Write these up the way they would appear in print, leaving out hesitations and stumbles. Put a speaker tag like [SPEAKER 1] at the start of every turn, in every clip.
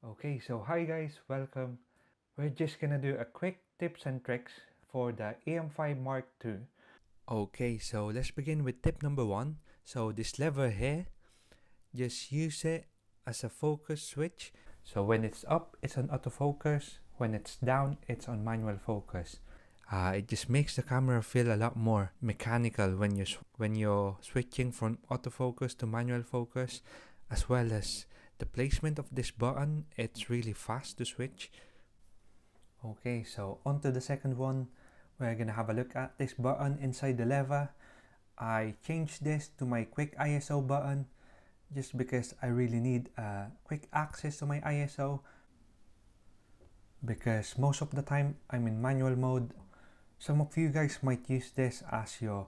[SPEAKER 1] Okay, so hi guys, welcome. We're just gonna do a quick tips and tricks for the E-M5 Mark II. Okay, so let's begin with tip number one. So this lever here, just use it as a focus switch. So when it's up, it's on autofocus. When it's down, it's on manual focus. It just makes the camera feel a lot more mechanical when you're switching from autofocus to manual focus, as well as the placement of this button. It's really fast to switch. Okay, so on to the second one. We're gonna have a look at this button inside the lever. I changed this to my quick ISO button just because I really need quick access to my ISO, because most of the time I'm in manual mode. Some of you guys might use this as your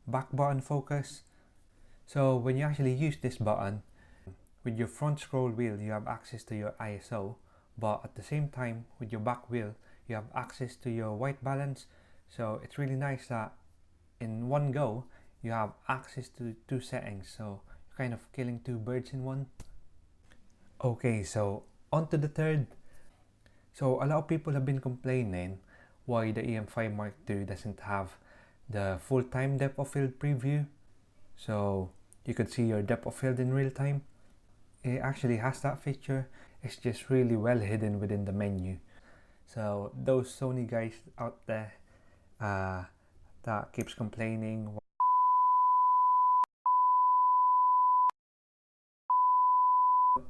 [SPEAKER 1] back button focus. So when you actually use this button, with your front scroll wheel you have access to your ISO, but at the same time with your back wheel you have access to your white balance. So it's really nice that in one go you have access to two settings, so you're kind of killing two birds in one. Okay, so on to the third. So a lot of people have been complaining why the E-M5 Mark II doesn't have the full-time depth of field preview, so you could see your depth of field in real time. It actually has that feature, it's just really well hidden within the menu. So those Sony guys out there that keeps complaining.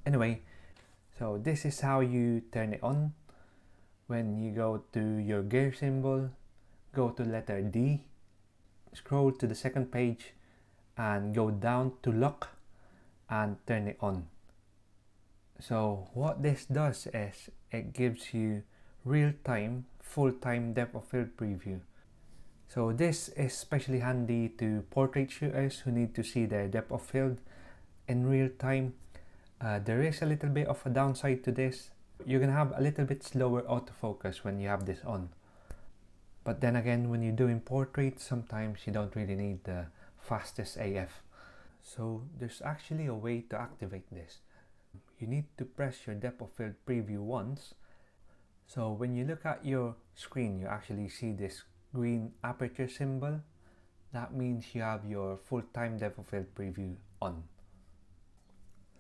[SPEAKER 1] Anyway, so this is how you turn it on. When you go to your gear symbol, go to letter D, scroll to the second page and go down to lock and turn it on. So what this does is it gives you real-time, full-time depth of field preview. So this is especially handy to portrait shooters who need to see their depth of field in real time. There is a little bit of a downside to this. You're gonna have a little bit slower autofocus when you have this on. But then again, when you're doing portraits, sometimes you don't really need the fastest AF. So there's actually a way to activate this. You need to press your depth of field preview once. So when you look at your screen, you actually see this green aperture symbol. That means you have your full-time depth of field preview on.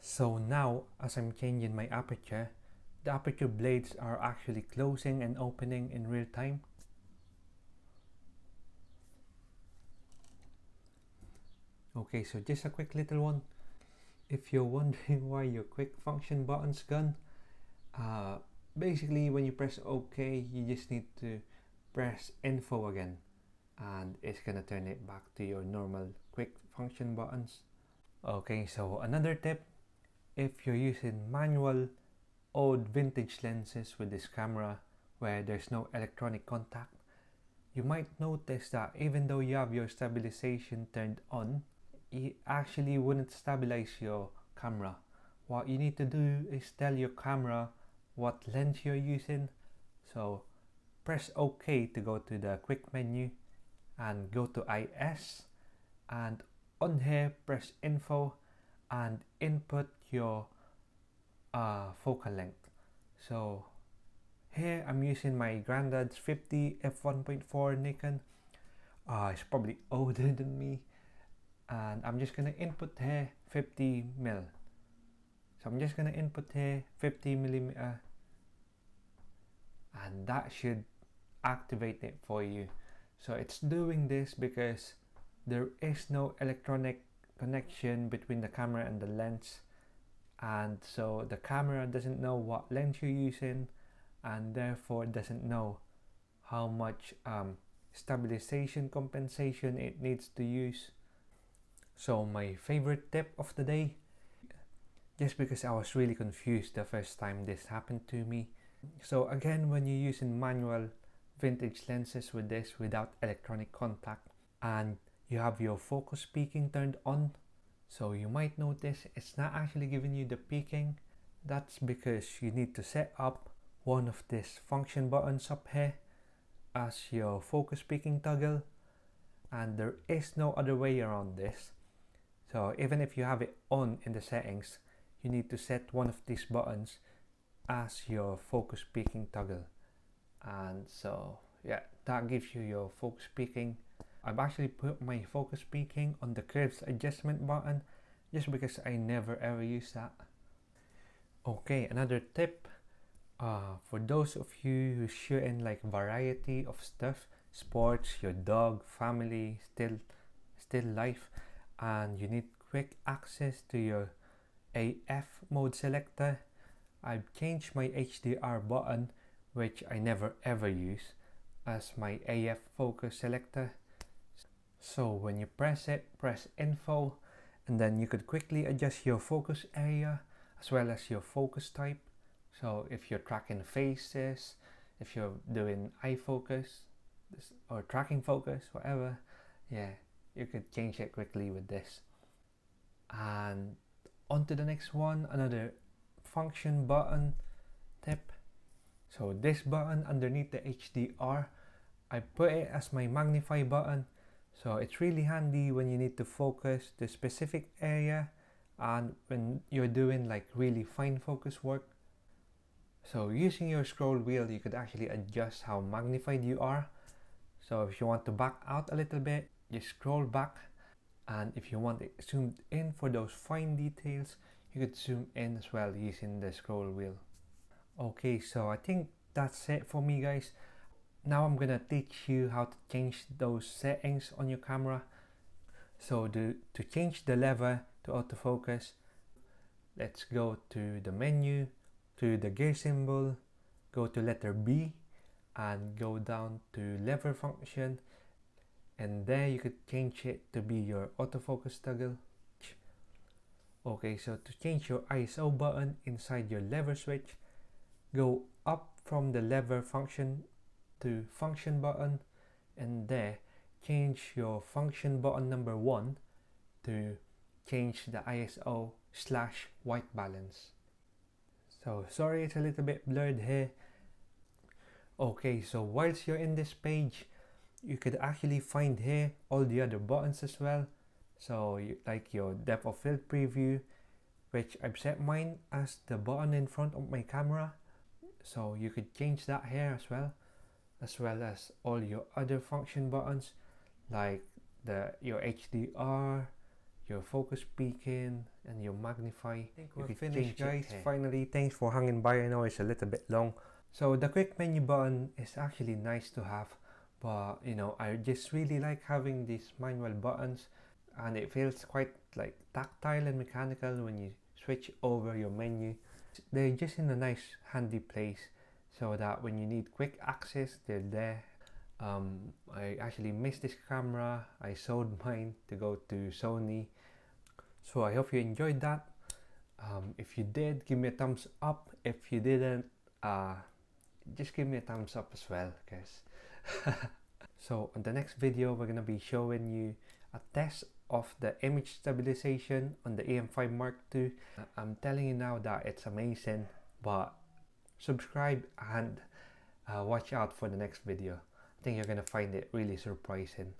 [SPEAKER 1] So now, as I'm changing my aperture, the aperture blades are actually closing and opening in real time. Okay, so just a quick little one. If you're wondering why your quick function button's gone, basically when you press OK, you just need to press info again and it's gonna turn it back to your normal quick function buttons. Okay, so another tip, if you're using manual old vintage lenses with this camera where there's no electronic contact, you might notice that even though you have your stabilization turned on, it actually wouldn't stabilize your camera. What you need to do is tell your camera what lens you're using. So press OK to go to the quick menu and go to IS, and on here press info and input your focal length. So here I'm using my granddad's 50 f1.4 Nikon. It's probably older than me, and I'm just gonna input here 50 mil. So I'm just gonna input here 50 millimeter, and that should activate it for you. So it's doing this because there is no electronic connection between the camera and the lens, and so the camera doesn't know what lens you're using and therefore doesn't know how much stabilization compensation it needs to use. So my favorite tip of the day, just because I was really confused the first time this happened to me. So again, when you're using manual vintage lenses with this without electronic contact and you have your focus peaking turned on, so you might notice it's not actually giving you the peaking. That's because you need to set up one of these function buttons up here as your focus peaking toggle, and there is no other way around this. So even if you have it on in the settings, you need to set one of these buttons as your focus peaking toggle. And so yeah, that gives you your focus peaking. I've actually put my focus peaking on the curves adjustment button just because I never ever use that. Okay, another tip for those of you who shoot in like variety of stuff, sports, your dog, family, still life, and you need quick access to your AF mode selector, I've changed my HDR button, which I never ever use, as my AF focus selector. So when you press it, press info, and then you could quickly adjust your focus area as well as your focus type. So if you're tracking faces, if you're doing eye focus or tracking focus, whatever, yeah, you could change it quickly with this. And on to the next one, another function button tip. So this button underneath the HDR, I put it as my magnify button. So it's really handy when you need to focus the specific area and when you're doing like really fine focus work. So using your scroll wheel, you could actually adjust how magnified you are. So if you want to back out a little bit, just scroll back. And if you want it zoomed in for those fine details, you could zoom in as well using the scroll wheel. Okay, so I think that's it for me, guys. Now I'm gonna teach you how to change those settings on your camera. So to change the lever to autofocus, let's go to the menu, to the gear symbol, go to letter B, and go down to lever function, and there you could change it to be your autofocus toggle. Okay, so to change your ISO button inside your lever switch, go up from the lever function to function button, and there change your function button number 1 to change the ISO / white balance. So sorry, it's a little bit blurred here. Okay, so whilst you're in this page, you could actually find here all the other buttons as well. So like your depth of field preview, which I've set mine as the button in front of my camera. So you could change that here as well as all your other function buttons like your HDR, your focus peaking, and your magnify. I think we're finished, guys. Finally, thanks for hanging by. I know it's a little bit long. So the quick menu button is actually nice to have, but you know, I just really like having these manual buttons, and it feels quite like tactile and mechanical when you switch over your menu. They're just in a nice handy place so that when you need quick access, they're there. I actually missed this camera. I sold mine to go to Sony. So I hope you enjoyed that. If you did, give me a thumbs up. If you didn't, just give me a thumbs up as well, guys. So on the next video, we're gonna be showing you a test of the image stabilization on the E-M5 Mark II. I'm telling you now that it's amazing, but subscribe and watch out for the next video. I think you're gonna find it really surprising.